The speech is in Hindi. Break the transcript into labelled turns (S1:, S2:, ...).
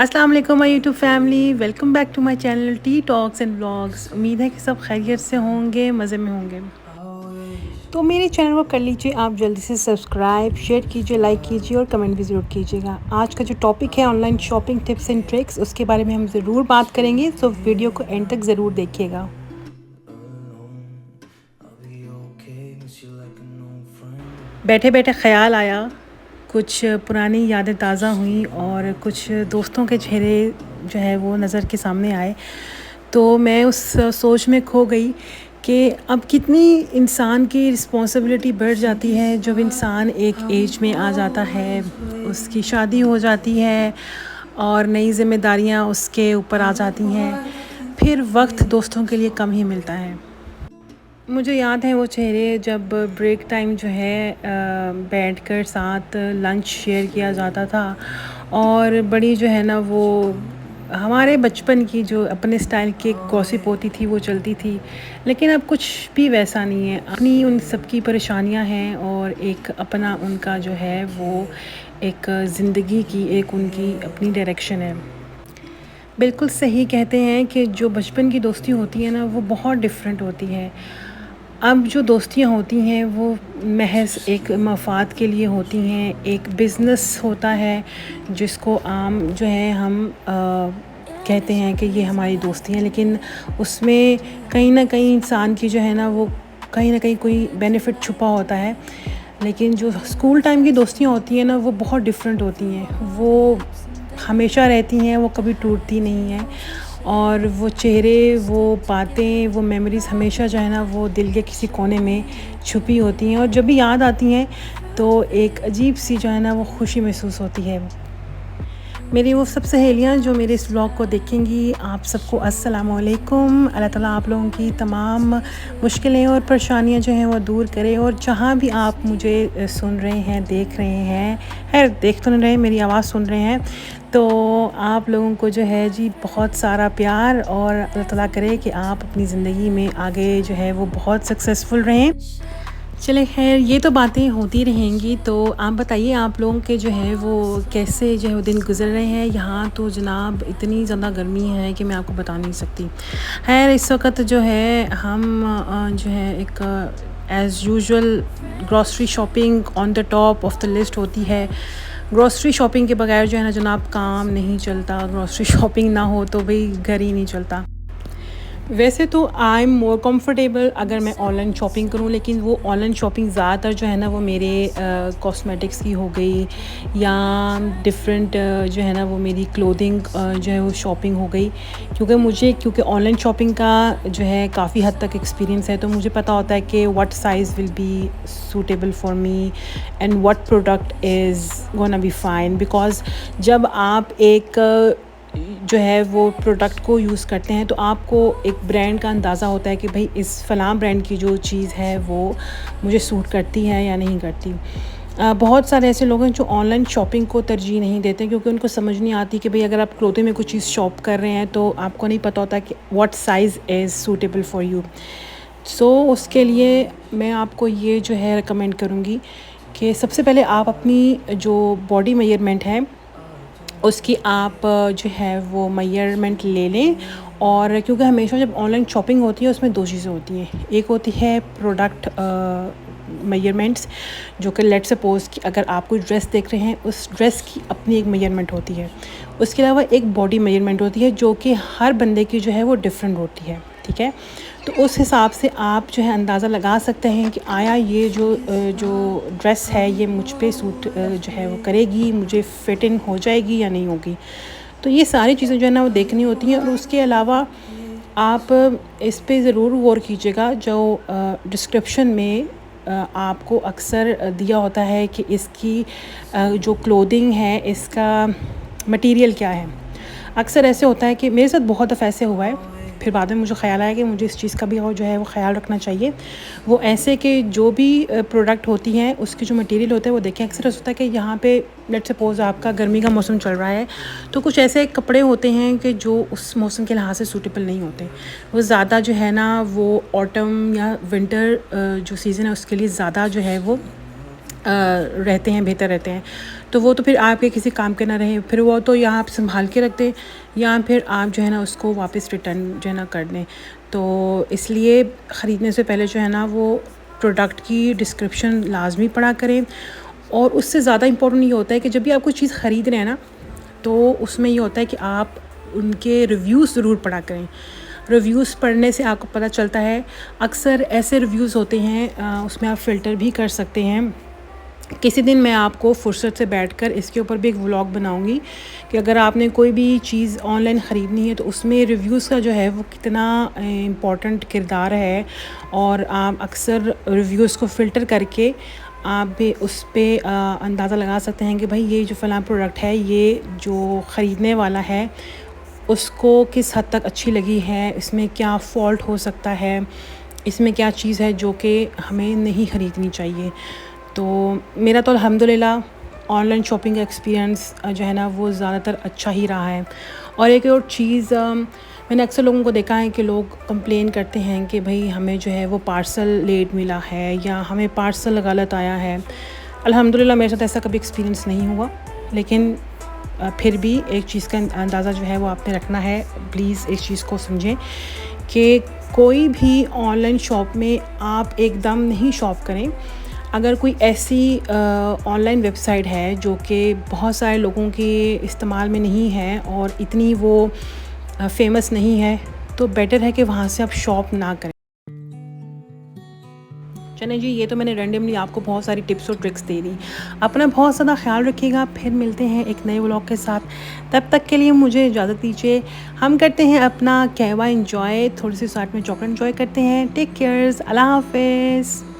S1: अस्सलाम वालेकुम my YouTube family, welcome back to my channel T talks and vlogs. उम्मीद है कि सब खैरियत से होंगे, मज़े में होंगे। तो मेरे चैनल को कर लीजिए आप जल्दी से सब्सक्राइब, शेयर कीजिए, लाइक कीजिए और कमेंट भी ज़रूर कीजिएगा। आज का जो टॉपिक है online shopping tips and tricks, उसके बारे में हम ज़रूर बात करेंगे, तो वीडियो को एंड तक ज़रूर देखिएगा। बैठे बैठे ख़्याल आया, कुछ पुरानी यादें ताज़ा हुई और कुछ दोस्तों के चेहरे जो है वो नज़र के सामने आए। तो मैं उस सोच में खो गई कि अब कितनी इंसान की रिस्पॉन्सिबिलिटी बढ़ जाती है जब इंसान एक एज में आ जाता है, उसकी शादी हो जाती है और नई ज़िम्मेदारियां उसके ऊपर आ जाती हैं। फिर वक्त दोस्तों के लिए कम ही मिलता है। मुझे याद है वो चेहरे जब ब्रेक टाइम जो है बैठकर साथ लंच शेयर किया जाता था और बड़ी जो है ना वो हमारे बचपन की जो अपने स्टाइल की एक गॉसिप होती थी वो चलती थी। लेकिन अब कुछ भी वैसा नहीं है, अपनी उन सबकी परेशानियां हैं और एक अपना उनका जो है वो एक ज़िंदगी की एक उनकी अपनी डायरेक्शन है। बिल्कुल सही कहते हैं कि जो बचपन की दोस्ती होती है ना वो बहुत डिफरेंट होती है। अब जो दोस्तियाँ होती हैं वो महज़ एक मफ़ाद के लिए होती हैं, एक बिज़नेस होता है जिसको आम जो है हम कहते हैं कि ये हमारी दोस्ती है, लेकिन उसमें कहीं न कहीं इंसान की जो है ना वो कहीं न कहीं कोई बेनिफिट छुपा होता है। लेकिन जो स्कूल टाइम की दोस्तियाँ होती हैं ना वो बहुत डिफरेंट होती हैं, वो हमेशा रहती हैं, वो कभी टूटती नहीं हैं और वो चेहरे, वो बातें, वो मेमोरीज़ हमेशा जो है ना वो दिल के किसी कोने में छुपी होती हैं और जब भी याद आती हैं तो एक अजीब सी जो है ना वो खुशी महसूस होती है। मेरी वो सब सहेलियाँ जो मेरे इस व्लॉग को देखेंगी, आप सबको अस्सलाम वालेकुम। अल्लाह ताला आप लोगों की तमाम मुश्किलें और परेशानियाँ जो हैं वो दूर करे और जहाँ भी आप मुझे सुन रहे हैं, देख रहे हैं, खैर देख तो नहीं रहे, मेरी आवाज़ सुन रहे हैं, तो आप लोगों को जो है जी बहुत सारा प्यार और अल्लाह ताला करे कि आप अपनी ज़िंदगी में आगे जो है वो बहुत सक्सेसफुल रहें। चले खैर ये तो बातें होती रहेंगी, तो आप बताइए आप लोगों के जो है वो कैसे जो है वो दिन गुज़र रहे हैं। यहाँ तो जनाब इतनी ज़्यादा गर्मी है कि मैं आपको बता नहीं सकती। खैर इस वक्त जो है हम जो है एक as usual grocery shopping on the top of the list होती है। ग्रॉसरी शॉपिंग के बगैर जो है ना जनाब काम नहीं चलता, ग्रॉसरी शॉपिंग ना हो तो भाई घर ही नहीं चलता। वैसे तो आई एम मोर कंफर्टेबल अगर मैं ऑनलाइन शॉपिंग करूं, लेकिन वो ऑनलाइन शॉपिंग ज़्यादातर जो है ना वो मेरे कॉस्मेटिक्स की हो गई या डिफरेंट जो है ना वो मेरी क्लोथिंग जो है वो शॉपिंग हो गई। क्योंकि ऑनलाइन शॉपिंग का जो है काफ़ी हद तक एक्सपीरियंस है, तो मुझे पता होता है कि what size will be suitable for me and what product is gonna be fine. Because जब आप एक जो है वो प्रोडक्ट को यूज़ करते हैं तो आपको एक ब्रांड का अंदाज़ा होता है कि भाई इस फ़लाँ ब्रांड की जो चीज़ है वो मुझे सूट करती है या नहीं करती। बहुत सारे ऐसे लोग हैं जो ऑनलाइन शॉपिंग को तरजीह नहीं देते क्योंकि उनको समझ नहीं आती कि भाई अगर आप क्लोथिंग में कुछ चीज़ शॉप कर रहे हैं तो आपको नहीं पता होता कि what size is suitable for you. So उसके लिए मैं आपको ये जो है रिकमेंड करूँगी कि सबसे पहले आप अपनी जो बॉडी मेजरमेंट है उसकी आप जो है वो मेजरमेंट ले लें। और क्योंकि हमेशा जब ऑनलाइन शॉपिंग होती है उसमें दो चीज़ें होती हैं, एक होती है प्रोडक्ट मेजरमेंट्स, जो कि लेट्स सपोज़ कि अगर आप कोई ड्रेस देख रहे हैं उस ड्रेस की अपनी एक मेजरमेंट होती है। उसके अलावा एक बॉडी मेजरमेंट होती है जो कि हर बंदे की जो है वो डिफरेंट होती है, ठीक है। तो उस हिसाब से आप जो है अंदाज़ा लगा सकते हैं कि आया ये जो ड्रेस है ये मुझ पे सूट जो है वो करेगी, मुझे फिट इन हो जाएगी या नहीं होगी। तो ये सारी चीज़ें जो है ना वो देखनी होती हैं। और उसके अलावा आप इस पे ज़रूर गौर कीजिएगा, जो डिस्क्रिप्शन में आपको अक्सर दिया होता है कि इसकी जो क्लोथिंग है इसका मटेरियल क्या है। अक्सर ऐसे होता है कि मेरे साथ बहुत दफ़ा ऐसे हुआ है, फिर बाद में मुझे ख़्याल आया कि मुझे इस चीज़ का भी और जो है वो ख़्याल रखना चाहिए। वो ऐसे कि जो भी प्रोडक्ट होती हैं उसकी जो मटेरियल होता है वो देखें। अक्सर ऐसा होता है कि यहाँ पे लेट्स सपोज़ आपका गर्मी का मौसम चल रहा है तो कुछ ऐसे कपड़े होते हैं कि जो उस मौसम के लिहाज से सूटेबल नहीं होते। वो ज़्यादा जो है ना वो ऑटम या विंटर जो सीज़न है उसके लिए ज़्यादा जो है वो रहते हैं, बेहतर रहते हैं। तो वो तो फिर आपके किसी काम के ना रहे, फिर वो तो या आप संभाल के रख दें या फिर आप जो है ना उसको वापस रिटर्न जो है ना कर दें। तो इसलिए ख़रीदने से पहले जो है ना वो प्रोडक्ट की डिस्क्रिप्शन लाज़मी पढ़ा करें। और उससे ज़्यादा इम्पोर्टेंट ये होता है कि जब भी आप कोई चीज़ ख़रीद रहे हैं ना, तो उसमें ये होता है कि आप उनके रिव्यूज़ ज़रूर पढ़ा करें। रिव्यूज़ पढ़ने से आपको पता चलता है, अक्सर ऐसे रिव्यूज़ होते हैं उसमें आप फ़िल्टर भी कर सकते हैं। किसी दिन मैं आपको फ़ुर्सत से बैठकर इसके ऊपर भी एक व्लॉग बनाऊंगी कि अगर आपने कोई भी चीज़ ऑनलाइन ख़रीदनी है तो उसमें रिव्यूज़ का जो है वो कितना इम्पोर्टेंट किरदार है। और आप अक्सर रिव्यूज़ को फ़िल्टर करके आप भी उस पे अंदाज़ा लगा सकते हैं कि भाई ये जो फ़लाँ प्रोडक्ट है, ये जो ख़रीदने वाला है उसको किस हद तक अच्छी लगी है, इसमें क्या फ़ॉल्ट हो सकता है, इसमें क्या चीज़ है जो कि हमें नहीं ख़रीदनी चाहिए। तो मेरा तो अल्हम्दुलिल्लाह ऑनलाइन शॉपिंग का एक्सपीरियंस जो है ना वो ज़्यादातर अच्छा ही रहा है। और एक और चीज़, मैंने अक्सर लोगों को देखा है कि लोग कंप्लेन करते हैं कि भाई हमें जो है वो पार्सल लेट मिला है या हमें पार्सल गलत आया है। अल्हम्दुलिल्लाह मेरे साथ ऐसा कभी एक्सपीरियंस नहीं हुआ, लेकिन फिर भी एक चीज़ का अंदाज़ा जो है वो आपने रखना है। प्लीज़ इस चीज़ को समझें कि कोई भी ऑनलाइन शॉप में आप एकदम नहीं शॉप करें। अगर कोई ऐसी ऑनलाइन वेबसाइट है जो कि बहुत सारे लोगों के इस्तेमाल में नहीं है और इतनी वो फेमस नहीं है, तो बेटर है कि वहाँ से आप शॉप ना करें। चलें जी, ये तो मैंने रैंडमली आपको बहुत सारी टिप्स और ट्रिक्स दे दी। अपना बहुत ज़्यादा ख़्याल रखिएगा, फिर मिलते हैं एक नए व्लॉग के साथ। तब तक के लिए मुझे इजाज़त दीजिए। हम करते हैं अपना कहवा एंजॉय, थोड़ी सी साथ में चॉकलेट एंजॉय करते हैं। टेक केयर्स, अल्लाह हाफ़िज़।